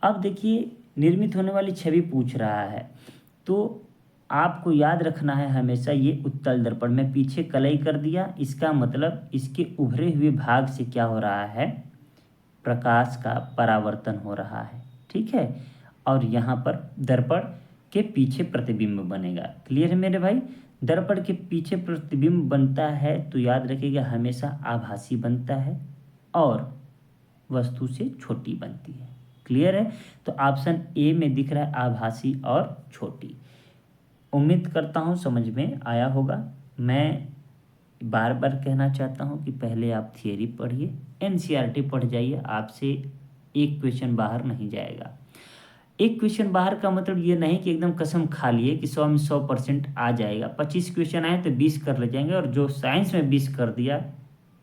अब देखिए, निर्मित होने वाली छवि पूछ रहा है, तो आपको याद रखना है हमेशा ये उत्तल दर्पण में पीछे कलई कर दिया, इसका मतलब इसके उभरे हुए भाग से क्या हो रहा है, प्रकाश का परावर्तन हो रहा है, ठीक है। और यहाँ पर दर्पण के पीछे प्रतिबिंब बनेगा। क्लियर है मेरे भाई। दर्पण के पीछे प्रतिबिंब बनता है तो याद रखिएगा हमेशा आभासी बनता है और वस्तु से छोटी बनती है। क्लियर है। तो ऑप्शन ए में दिख रहा है आभासी और छोटी। उम्मीद करता हूँ समझ में आया होगा। मैं बार बार कहना चाहता हूँ कि पहले आप थियरी पढ़िए, एनसीईआरटी पढ़ जाइए, आपसे एक क्वेश्चन बाहर नहीं जाएगा। एक क्वेश्चन बाहर का मतलब ये नहीं कि एकदम कसम खा लिए कि 100 में 100% आ जाएगा। 25 क्वेश्चन आए तो 20 कर ले जाएंगे, और जो साइंस में 20 कर दिया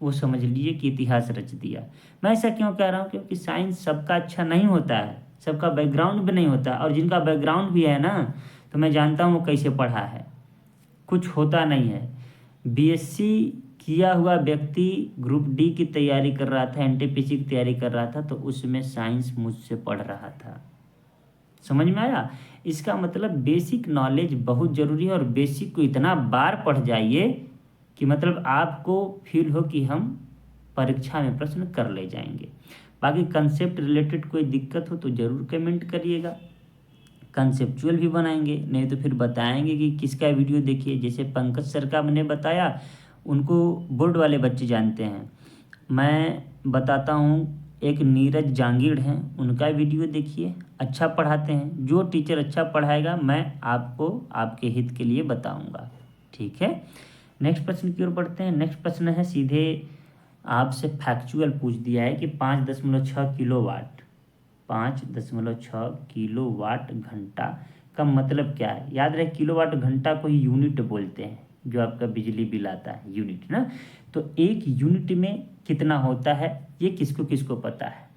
वो समझ लीजिए कि इतिहास रच दिया। मैं ऐसा क्यों कह रहा हूँ, क्योंकि साइंस सबका अच्छा नहीं होता है, सबका बैकग्राउंड भी नहीं होता, और जिनका बैकग्राउंड भी है ना, तो मैं जानता हूँ वो कैसे पढ़ा है, कुछ होता नहीं है। बीएससी किया हुआ व्यक्ति ग्रुप डी की तैयारी कर रहा था, एनटीपीसी की तैयारी कर रहा था, तो उसमें साइंस मुझसे पढ़ रहा था। समझ में आया। इसका मतलब बेसिक नॉलेज बहुत ज़रूरी है, और बेसिक को इतना बार पढ़ जाइए कि मतलब आपको फील हो कि हम परीक्षा में प्रश्न कर ले जाएंगे। बाकी कंसेप्ट रिलेटेड कोई दिक्कत हो तो ज़रूर कमेंट करिएगा, कंसेप्चुअल भी बनाएंगे, नहीं तो फिर बताएंगे कि किसका वीडियो देखिए। जैसे पंकज सर का मैंने बताया, उनको बोर्ड वाले बच्चे जानते हैं। मैं बताता हूँ, एक नीरज जांगीड़ हैं, उनका वीडियो देखिए, अच्छा पढ़ाते हैं। जो टीचर अच्छा पढ़ाएगा मैं आपको आपके हित के लिए बताऊंगा, ठीक है। नेक्स्ट प्रश्न की ओर बढ़ते हैं। नेक्स्ट प्रश्न है सीधे आपसे फैक्चुअल पूछ दिया है कि 5.6 किलोवाट 5.6 किलोवाट घंटा का मतलब क्या है। याद रहे किलोवाट घंटा को ही यूनिट बोलते हैं, जो आपका बिजली बिल आता है यूनिट ना। तो एक यूनिट में कितना होता है ये किसको किसको पता है।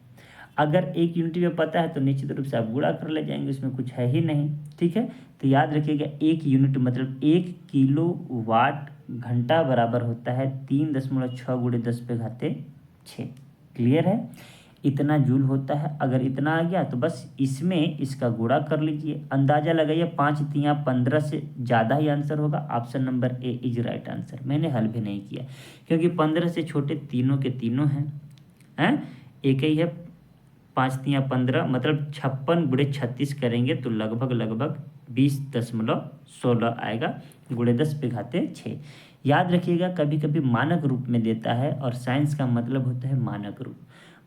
अगर एक यूनिट में पता है तो निश्चित रूप से आप गुणा कर ले जाएंगे, उसमें कुछ है ही नहीं, ठीक है। तो याद रखिएगा एक यूनिट मतलब 1 किलोवाट घंटा बराबर होता है 3.6 × 10⁻⁶। क्लियर है। इतना जूल होता है। अगर इतना आ गया तो बस इसमें इसका गुणा कर लीजिए, अंदाजा लगाइए 5 × 3 = 15 से ज़्यादा ही आंसर होगा। Option number A is right answer. मैंने हल भी नहीं किया क्योंकि 15 से छोटे तीनों के तीनों हैं एक ही है। 5 × 3 = 15 मतलब 56 × 36 करेंगे तो लगभग 20.16 आएगा, × 10⁻⁶। याद रखिएगा कभी कभी मानक रूप में देता है, और साइंस का मतलब होता है मानक रूप।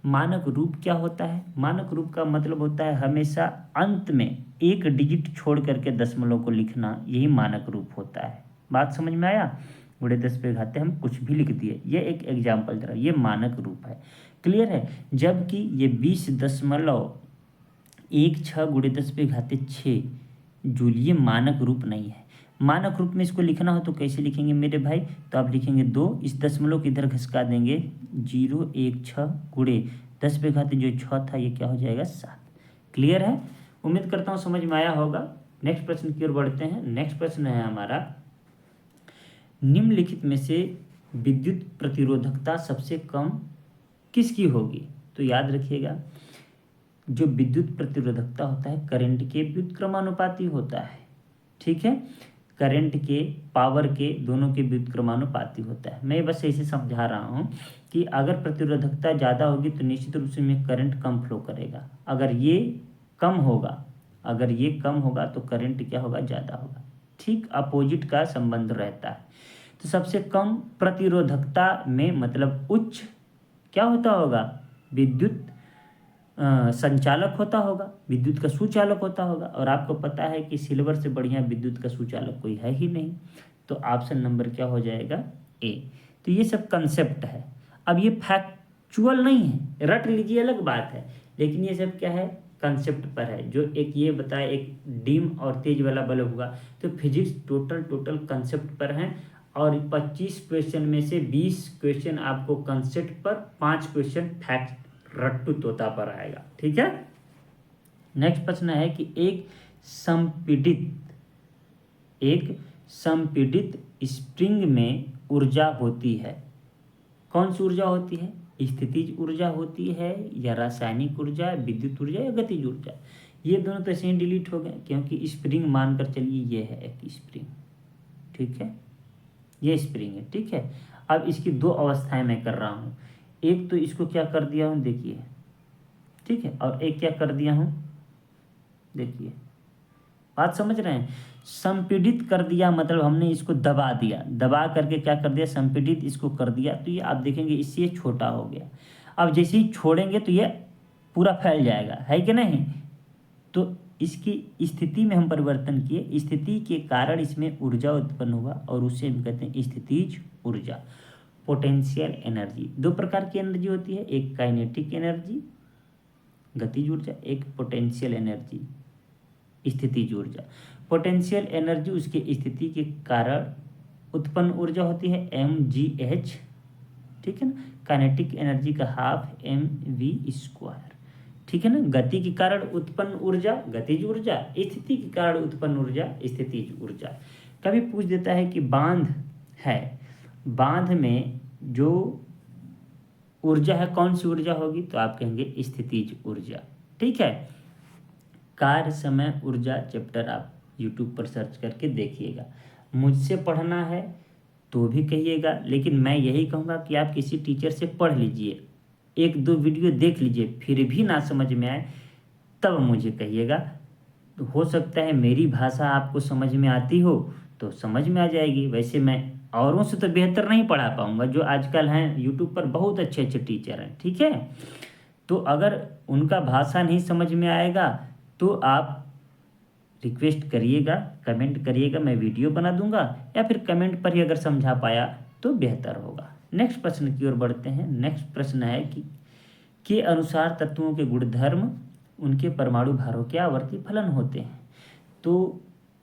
मानक रूप क्या होता है। मानक रूप का मतलब होता है हमेशा अंत में एक डिजिट छोड़ करके दशमलव को लिखना, यही मानक रूप होता है। बात समझ में आया। × 10⁻⁶ हम कुछ भी लिख दिए, ये एक एग्जाम्पल दे रहा, ये मानक रूप है। क्लियर है। जबकि ये 20.16 × 10⁻⁶ जूल ये मानक रूप नहीं है। मानक रूप में इसको लिखना हो तो कैसे लिखेंगे मेरे भाई, तो आप लिखेंगे 2, इस दशमलव की इधर घसका देंगे 016 × 10⁻⁶ जो 6 था ये क्या हो जाएगा 7। क्लियर है। उम्मीद करता हूँ समझ में आया होगा। नेक्स्ट प्रश्न की ओर बढ़ते हैं। नेक्स्ट प्रश्न है हमारा, निम्नलिखित में से विद्युत प्रतिरोधकता सबसे कम किसकी होगी। तो याद रखिएगा जो विद्युत प्रतिरोधकता होता है करंट के व्युत्क्रमानुपाती होता है, ठीक है। करंट के पावर के दोनों के व्युत्क्रमानुपाती होता है। मैं बस ऐसे समझा रहा हूँ कि अगर प्रतिरोधकता ज़्यादा होगी तो निश्चित रूप से में करंट कम फ्लो करेगा। अगर ये कम होगा तो करंट क्या होगा ज़्यादा होगा। ठीक अपोजिट का संबंध रहता है। तो सबसे कम प्रतिरोधकता में मतलब उच्च क्या होता होगा, विद्युत संचालक होता होगा, विद्युत का सुचालक होता होगा। और आपको पता है कि सिल्वर से बढ़िया विद्युत का सुचालक कोई है ही नहीं। तो ऑप्शन नंबर क्या हो जाएगा ए। तो ये सब कंसेप्ट है। अब ये फैक्चुअल नहीं है, रट लीजिए अलग बात है, लेकिन ये सब क्या है कंसेप्ट पर है। जो एक ये बताया एक डिम और तेज वाला बल्ब होगा, तो फिजिक्स टोटल कंसेप्ट पर है। और 25 क्वेश्चन में से 20 क्वेश्चन आपको कंसेप्ट पर, 5 क्वेश्चन फैक्ट रट्टू तोता पर आएगा। ठीक है। नेक्स्ट प्रश्न है कि एक संपीड़ित स्प्रिंग में ऊर्जा होती है। कौन सी ऊर्जा होती है? स्थितिज ऊर्जा होती है, या रासायनिक ऊर्जा, विद्युत ऊर्जा, या गतिज ऊर्जा। ये दोनों तो ऐसे ही डिलीट हो गए, क्योंकि स्प्रिंग मानकर चलिए ये है एक स्प्रिंग। ठीक है, ये स्प्रिंग है। ठीक है, अब इसकी दो अवस्थाएं मैं कर रहा हूँ। एक तो इसको क्या कर दिया हूँ देखिए, ठीक है, और एक क्या कर दिया हूँ देखिए। बात समझ रहे हैं? संपीड़ित कर दिया मतलब हमने इसको दबा दिया, दबा करके क्या कर दिया, संपीड़ित इसको कर दिया। तो ये आप देखेंगे इससे ये छोटा हो गया। अब जैसे ही छोड़ेंगे तो ये पूरा फैल जाएगा, है कि नहीं? तो इसकी स्थिति में हम परिवर्तन किए, स्थिति के कारण इसमें ऊर्जा उत्पन्न हुआ, और उसे हम कहते हैं स्थितिज ऊर्जा। पोटेंशियल एनर्जी, दो प्रकार की एनर्जी होती है, एक काइनेटिक एनर्जी गतिज ऊर्जा, एक पोटेंशियल एनर्जी स्थितिज ऊर्जा। पोटेंशियल एनर्जी उसके स्थिति के कारण उत्पन्न ऊर्जा होती है mgh, ठीक है ना। काइनेटिक एनर्जी का हाफ mv², ठीक है ना। गति के कारण उत्पन्न ऊर्जा गतिज ऊर्जा, स्थिति के कारण उत्पन्न ऊर्जा स्थितिज ऊर्जा। कभी पूछ देता है कि बांध है, बांध में जो ऊर्जा है कौन सी ऊर्जा होगी, तो आप कहेंगे स्थितिज ऊर्जा। ठीक है। कार्य समय ऊर्जा चैप्टर आप YouTube पर सर्च करके देखिएगा। मुझसे पढ़ना है तो भी कहिएगा, लेकिन मैं यही कहूँगा कि आप किसी टीचर से पढ़ लीजिए, एक दो वीडियो देख लीजिए, फिर भी ना समझ में आए तब मुझे कहिएगा। तो हो सकता है मेरी भाषा आपको समझ में आती हो तो समझ में आ जाएगी। वैसे मैं औरों से तो बेहतर नहीं पढ़ा पाऊँगा, जो आजकल हैं YouTube पर बहुत अच्छे अच्छे टीचर हैं। ठीक है, तो अगर उनका भाषा नहीं समझ में आएगा तो आप रिक्वेस्ट करिएगा, कमेंट करिएगा, मैं वीडियो बना दूंगा, या फिर कमेंट पर ही अगर समझा पाया तो बेहतर होगा। नेक्स्ट प्रश्न की ओर बढ़ते हैं। नेक्स्ट प्रश्न है कि के अनुसार तत्वों के गुणधर्म उनके परमाणु भारों के आवर्ती फलन होते हैं। तो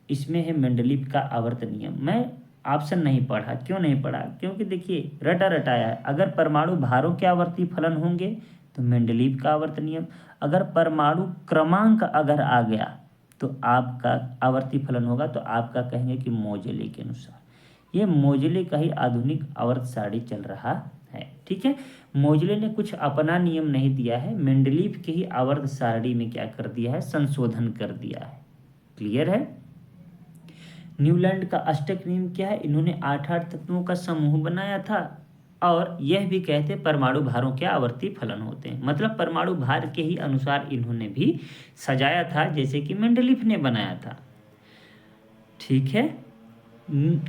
इसमें है मेंडलीव का आवर्त नियम। मैं ऑप्शन नहीं पढ़ा, क्यों नहीं पढ़ा? क्योंकि देखिए रटा रटाया है। अगर परमाणु भारों के आवर्ती फलन होंगे तो मेंडलीव का आवर्त नियम, अगर परमाणु क्रमांक अगर आ गया तो आपका आवर्ती फलन होगा, तो आपका कहेंगे कि मोजेले के अनुसार। ये मोजेले का ही आधुनिक आवर्त सारणी चल रहा है। ठीक है, मोजेले ने कुछ अपना नियम नहीं दिया है, मेंडलीव के ही आवर्त सारणी में क्या कर दिया है, संशोधन कर दिया है। क्लियर है? न्यूलैंड का अष्टक नियम क्या है? इन्होंने 8 तत्वों का समूह बनाया था, और यह भी कहते परमाणु भारों के आवर्ती फलन होते हैं। मतलब परमाणु भार के ही अनुसार इन्होंने भी सजाया था, जैसे कि मेंडलीव ने बनाया था। ठीक है।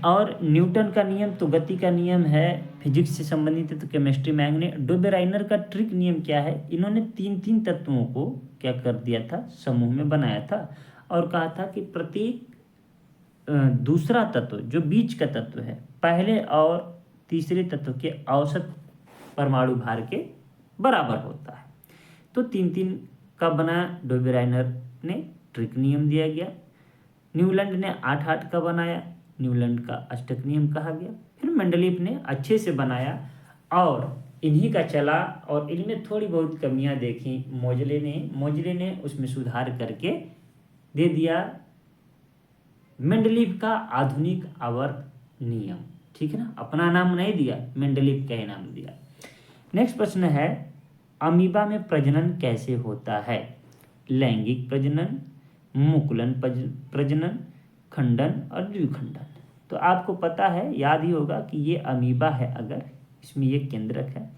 और न्यूटन का नियम तो गति का नियम है, फिजिक्स से संबंधित है, तो केमिस्ट्री मैंगने। डोबेराइनर का ट्रिक नियम क्या है? इन्होंने 3 तत्वों को क्या कर दिया था, समूह में बनाया था, और कहा था कि प्रत्येक दूसरा तत्व जो बीच का तत्व है, पहले और तीसरे तत्व के औसत परमाणु भार के बराबर होता है। तो 3 का बना डोबेराइनर ने ट्रिक नियम दिया गया। न्यूलैंड ने 8 का बनाया, न्यूलैंड का अष्टक नियम कहा गया। फिर मेंडलीव ने अच्छे से बनाया और इन्हीं का चला, और इनमें थोड़ी बहुत कमियां देखी मोजेले ने उसमें सुधार करके दे दिया मेंडलीव का आधुनिक आवर्त नियम। ठीक है ना, अपना नाम नहीं दिया, मेंडलीव का ही नाम दिया। नेक्स्ट प्रश्न है, अमीबा में प्रजनन कैसे होता है? लैंगिक प्रजनन, मुकुलन प्रजनन, खंडन और द्विखंडन। तो आपको पता है, याद ही होगा कि ये अमीबा है, अगर इसमें ये केंद्रक है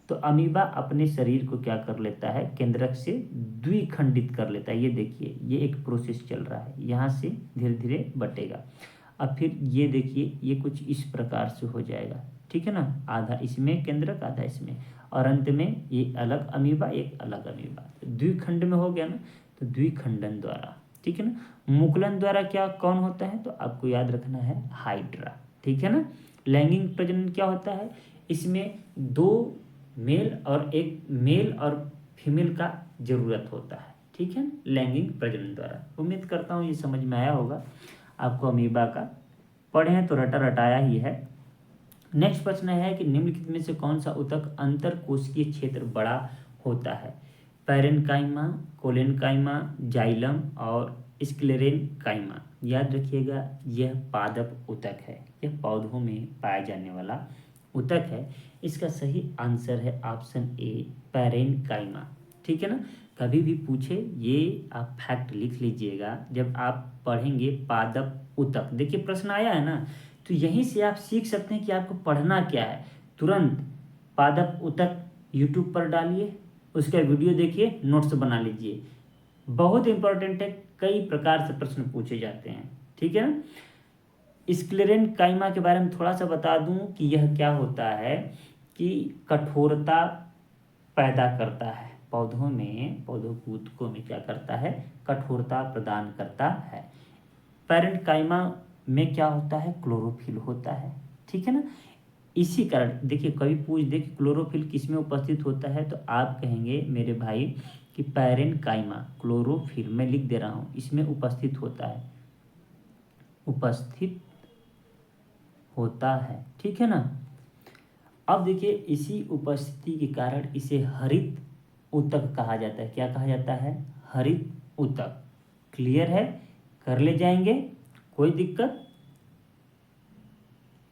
तो अमीबा अपने शरीर को क्या कर लेता है, केंद्रक से द्विखंडित कर लेता है। ये देखिए, ये एक प्रोसेस चल रहा है, यहाँ से धीरे धीरे बटेगा। अब फिर ये देखिए, ये कुछ इस प्रकार से हो जाएगा। ठीक है ना, आधा इसमें केंद्रक, आधा इसमें, और अंत में ये अलग अमीबा, एक अलग अमीबा। द्विखंड में हो गया ना, तो द्विखंडन द्वारा। ठीक है ना। मुकुलन द्वारा क्या कौन होता है, तो आपको याद रखना है हाइड्रा। ठीक है ना। लैंगिक प्रजनन क्या होता है? इसमें 2 मेल और फीमेल का जरूरत होता है। ठीक है, लैंगिक प्रजनन द्वारा। उम्मीद करता हूँ ये समझ में आया होगा आपको। अमीबा का पढ़े हैं तो रटा रटाया ही है। नेक्स्ट प्रश्न है कि निम्नलिखित में से कौन सा ऊतक अंतर कोशिकीय क्षेत्र बड़ा होता है? पैरेनकाइमा, कोलेनकाइमा, जाइलम और स्क्लेरेनकाइमा। याद रखिएगा यह पादप ऊतक है, यह पौधों में पाया जाने वाला ऊतक है। इसका सही आंसर है ऑप्शन ए पैरेनकाइमा। ठीक है ना, कभी भी पूछे ये आप फैक्ट लिख लीजिएगा जब आप पढ़ेंगे पादप ऊतक। देखिए प्रश्न आया है ना, तो यहीं से आप सीख सकते हैं कि आपको पढ़ना क्या है। तुरंत पादप ऊतक यूट्यूब पर डालिए, उसका वीडियो देखिए, नोट्स बना लीजिए। बहुत इंपॉर्टेंट है, कई प्रकार से प्रश्न पूछे जाते हैं। ठीक है ना, स्क्लेरेनकाइमा के बारे में थोड़ा सा बता दूं कि यह क्या होता है कि कठोरता पैदा करता है पौधों में, पौधों के ऊतकों में क्या करता है, कठोरता प्रदान करता है। पैरेन्काइमा में क्या होता है, क्लोरोफिल होता है। ठीक है ना, इसी कारण देखिए कभी पूछ दे कि क्लोरोफिल किस में उपस्थित होता है, तो आप कहेंगे मेरे भाई कि पैरेन्काइमा, क्लोरोफिल मैं लिख दे रहा हूँ, इसमें उपस्थित होता है, उपस्थित होता है। ठीक है ना, अब देखिए इसी उपस्थिति के कारण इसे हरित ऊतक कहा जाता है। क्या कहा जाता है, हरित ऊतक। क्लियर है, कर ले जाएंगे, कोई दिक्कत।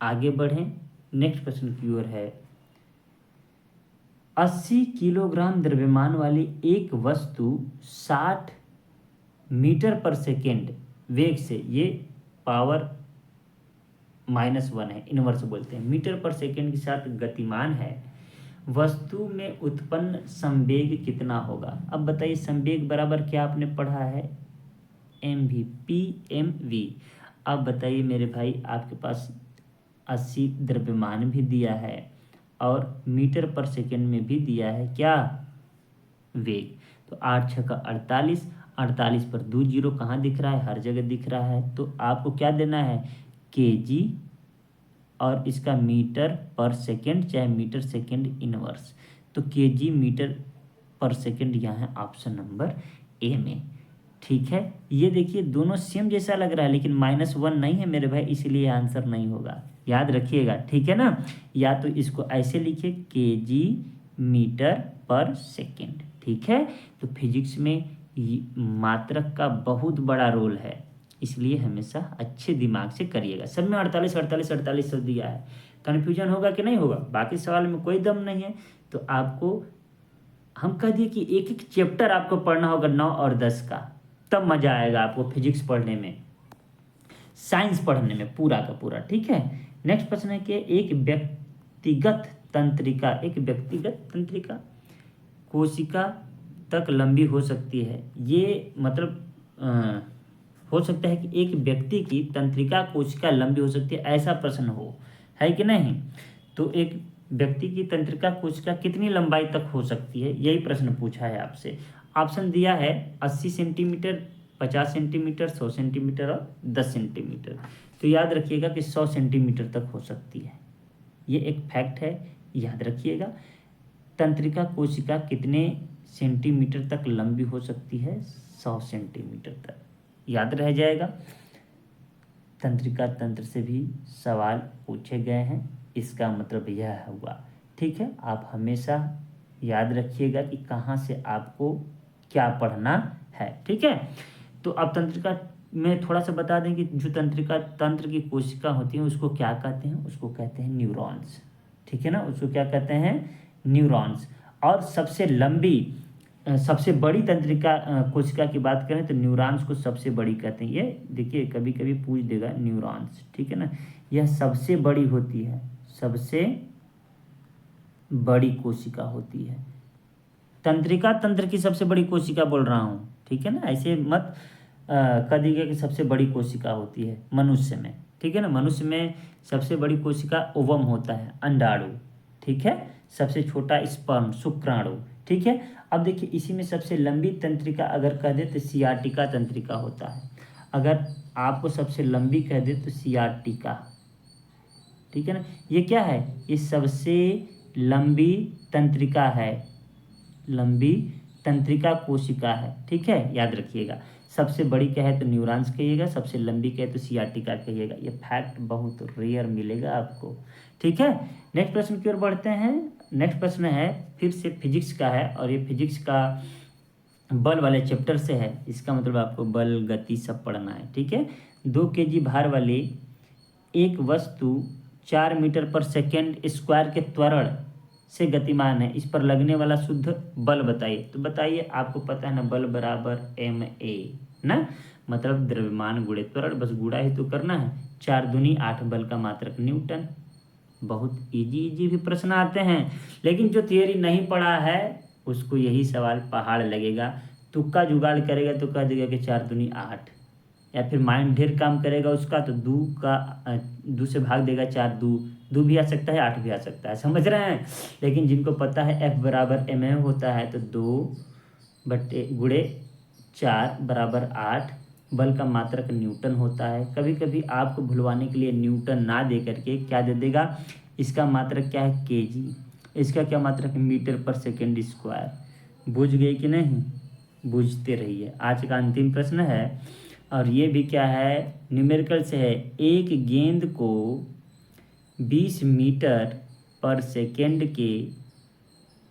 आगे बढ़ें, नेक्स्ट प्रश्न की ओर है। 80 किलोग्राम द्रव्यमान वाली एक वस्तु 60 मीटर पर सेकेंड वेग से, ये पावर -1 है, इनवर्स बोलते हैं, मीटर पर सेकेंड के साथ गतिमान है। वस्तु में उत्पन्न संवेग कितना होगा? अब बताइए संवेग बराबर क्या आपने पढ़ा है, mv। अब बताइए मेरे भाई, आपके पास 80 द्रव्यमान भी दिया है और मीटर पर सेकेंड में भी दिया है क्या, वेग। तो 8 6 का 48, 48 पर 2 जीरो कहाँ दिख रहा है, हर जगह दिख रहा है। तो आपको क्या देना है, केजी और इसका मीटर पर सेकेंड, चाहे मीटर सेकेंड इनवर्स। तो केजी मीटर पर सेकेंड यहाँ है ऑप्शन नंबर ए में। ठीक है, ये देखिए दोनों सेम जैसा लग रहा है लेकिन -1 नहीं है मेरे भाई, इसलिए आंसर नहीं होगा, याद रखिएगा। ठीक है ना, या तो इसको ऐसे लिखिए केजी मीटर पर सेकेंड। ठीक है, तो फिजिक्स में मात्रक का बहुत बड़ा रोल है, इसलिए हमेशा अच्छे दिमाग से करिएगा। सब में 48 48 48 सब दिया है, कन्फ्यूजन होगा कि नहीं होगा, बाकी सवाल में कोई दम नहीं है। तो आपको हम कह दिए कि एक एक चैप्टर आपको पढ़ना होगा 9 और 10 का, तब मजा आएगा आपको फिजिक्स पढ़ने में, साइंस पढ़ने में पूरा का पूरा। ठीक है, नेक्स्ट प्रश्न है कि एक व्यक्तिगत तंत्रिका कोशिका तक लंबी हो सकती है। ये मतलब हो सकता है कि एक व्यक्ति की तंत्रिका कोशिका लंबी हो सकती है, ऐसा प्रश्न हो, है कि नहीं। तो एक व्यक्ति की तंत्रिका कोशिका कितनी लंबाई तक हो सकती है, यही प्रश्न पूछा है आपसे। ऑप्शन दिया है 80 सेंटीमीटर, 50 सेंटीमीटर, 100 सेंटीमीटर और 10 सेंटीमीटर। तो याद रखिएगा कि 100 सेंटीमीटर तक हो सकती है, ये एक फैक्ट है, याद रखिएगा। तंत्रिका कोशिका कितने सेंटीमीटर तक लंबी हो सकती है, 100 सेंटीमीटर तक, याद रह जाएगा। तंत्रिका तंत्र से भी सवाल पूछे गए हैं, इसका मतलब यह हुआ। ठीक है, आप हमेशा याद रखिएगा कि कहाँ से आपको क्या पढ़ना है। ठीक है, तो अब तंत्रिका में थोड़ा सा बता दें कि जो तंत्रिका तंत्र की कोशिका होती है उसको क्या कहते हैं, उसको कहते हैं न्यूरॉन्स। ठीक है ना, उसको क्या कहते हैं, न्यूरॉन्स। और सबसे बड़ी तंत्रिका कोशिका की बात करें तो न्यूरॉन्स को सबसे बड़ी कहते हैं। ये देखिए कभी कभी पूछ देगा न्यूरॉन्स, ठीक है ना, यह सबसे बड़ी होती है, सबसे बड़ी कोशिका होती है। तंत्रिका तंत्र की सबसे बड़ी कोशिका बोल रहा हूँ, ठीक है ना, ऐसे मत कह दीजिएगा कि सबसे बड़ी कोशिका होती है मनुष्य में। ठीक है ना, मनुष्य में सबसे बड़ी कोशिका ओवम होता है, अंडाणु। ठीक है, सबसे छोटा स्पर्म, शुक्राणु। ठीक है, अब देखिए इसी में सबसे लंबी तंत्रिका अगर कह दे तो सियाटिका तंत्रिका होता है। अगर आपको सबसे लंबी कह दे तो सियाटिका। ठीक है ना, ये क्या है, ये सबसे लंबी तंत्रिका है, लंबी तंत्रिका कोशिका है, ठीक है, याद रखिएगा। सबसे बड़ी कहे तो न्यूरॉन्स कहिएगा, सबसे लंबी कहे तो सियाटिका कहिएगा। ये फैक्ट बहुत रेयर मिलेगा आपको, ठीक है। नेक्स्ट प्रश्न की ओर बढ़ते हैं। नेक्स्ट प्रश्न है फिर से फिजिक्स का है, और ये फिजिक्स का बल वाले चैप्टर से है। इसका मतलब आपको बल, गति सब पढ़ना है, ठीक है। 2 kg भार वाली एक वस्तु 4 मीटर पर सेकेंड स्क्वायर के त्वरण से गतिमान है, इस पर लगने वाला शुद्ध बल बताइए। तो बताइए, आपको पता है ना, बल बराबर ma ना, मतलब द्रव्यमान गुणे त्वरण, बस गुणा ही तो करना है। 4 दूनी 8 बल का मात्रक न्यूटन। बहुत इजी भी प्रश्न आते हैं, लेकिन जो थियरी नहीं पढ़ा है उसको यही सवाल पहाड़ लगेगा। तुक्का जुगाड़ करेगा तो कह देगा कि 4 दूनी 8, या फिर माइंड ढेर काम करेगा उसका तो 2 से भाग देगा, 4 2 भी आ सकता है, 8 भी आ सकता है, समझ रहे हैं। लेकिन जिनको पता है F बराबर ma होता है तो 2/4 बराबर 8, बल का मात्रक न्यूटन होता है। कभी कभी आपको भुलवाने के लिए न्यूटन ना दे करके क्या दे देगा, इसका मात्रक क्या है kg, इसका क्या मात्रक मीटर पर सेकेंड स्क्वायर। बुझ गए कि नहीं, बूझते रहिए। आज का अंतिम प्रश्न है, और ये भी क्या है, न्यूमेरिकल से है। एक गेंद को 20 मीटर पर सेकेंड के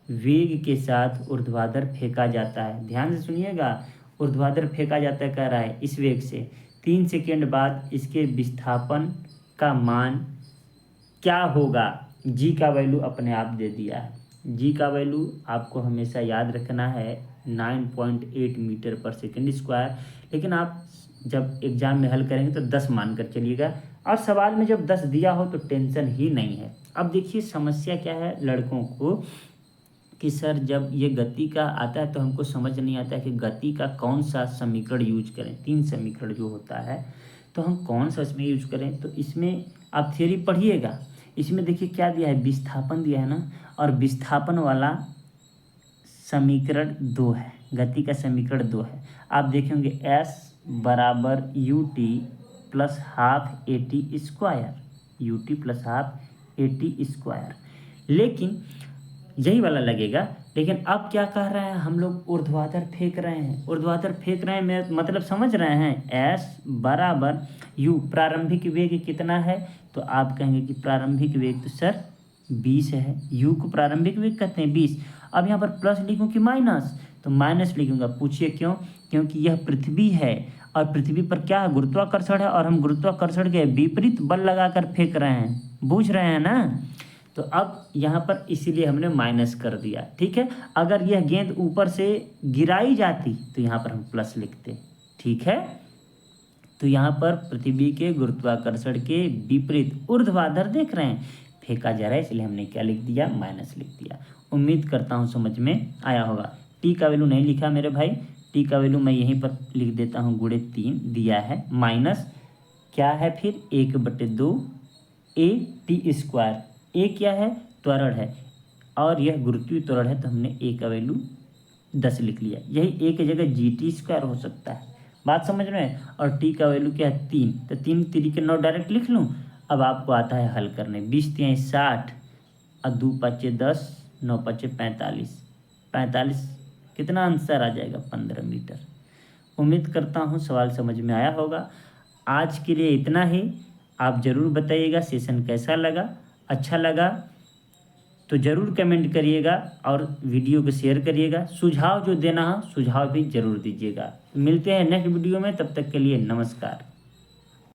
वेग के साथ ऊर्ध्वाधर फेंका जाता है। ध्यान से सुनिएगा, ऊर्ध्वाधर फेंका जाता है, कह रहा है इस वेग से। 3 सेकेंड बाद इसके विस्थापन का मान क्या होगा। जी का वैल्यू अपने आप दे दिया है। जी का वैल्यू आपको हमेशा याद रखना है 9.8 मीटर पर सेकेंड स्क्वायर। लेकिन आप जब एग्जाम में हल करेंगे तो 10 मान कर चलिएगा, और सवाल में जब 10 दिया हो तो टेंशन ही नहीं है। अब देखिए समस्या क्या है लड़कों को, कि सर जब ये गति का आता है तो हमको समझ नहीं आता है कि गति का कौन सा समीकरण यूज करें। 3 समीकरण जो होता है तो हम कौन सा इसमें यूज करें। तो इसमें आप थियरी पढ़िएगा। इसमें देखिए क्या दिया है, विस्थापन दिया है ना, और विस्थापन वाला समीकरण 2 है, गति का समीकरण 2 है। आप देखेंगे S बराबर ut plus half AT square, ut plus half AT square. लेकिन यही वाला लगेगा, लेकिन अब क्या कह रहे हैं, हम लोग ऊर्ध्वाधर फेंक रहे हैं। ऊर्ध्वाधर फेंक रहे हैं मतलब समझ रहे हैं। S बराबर u, प्रारंभिक वेग कितना है, तो आप कहेंगे कि प्रारंभिक वेग तो सर 20 है। u को प्रारंभिक वेग कहते हैं 20। अब यहाँ पर प्लस लिखूँ कि माइनस, तो माइनस लिखूँगा। पूछिए क्यों, क्योंकि यह पृथ्वी है, और पृथ्वी पर क्या है, गुरुत्वाकर्षण है, और हम गुरुत्वाकर्षण के विपरीत बल लगाकर फेंक रहे हैं। बूझ रहे हैं ना। तो अब यहाँ पर इसीलिए हमने माइनस कर दिया, ठीक है। अगर यह गेंद ऊपर से गिराई जाती तो यहाँ पर हम प्लस लिखते, ठीक है। तो यहाँ पर पृथ्वी के गुरुत्वाकर्षण के विपरीत ऊर्ध्वाधर देख रहे हैं फेंका जा रहा है, इसलिए हमने क्या लिख दिया, माइनस लिख दिया। उम्मीद करता हूँ समझ में आया होगा। टी का वैल्यू नहीं लिखा मेरे भाई, टी का वैल्यू मैं यहीं पर लिख देता हूँ, ×3 दिया है, माइनस क्या है फिर 1/2 AT स्क्वायर। ए क्या है, त्वरण है, और यह गुरुत्वीय त्वरण है, तो हमने ए का वैल्यू 10 लिख लिया। यही ए की जगह GT स्क्वायर हो सकता है, बात समझ में। और टी का वैल्यू क्या है 3, तो 3 3 के 9 डायरेक्ट लिख लूँ। अब आपको आता है हल करने, 20 3 60 और 2 5 10 9 5 45, 45 कितना आंसर आ जाएगा, 15 मीटर। उम्मीद करता हूँ सवाल समझ में आया होगा। आज के लिए इतना ही। आप ज़रूर बताइएगा सेशन कैसा लगा। अच्छा लगा तो ज़रूर कमेंट करिएगा, और वीडियो को शेयर करिएगा। सुझाव जो देना हो सुझाव भी ज़रूर दीजिएगा। मिलते हैं नेक्स्ट वीडियो में, तब तक के लिए नमस्कार।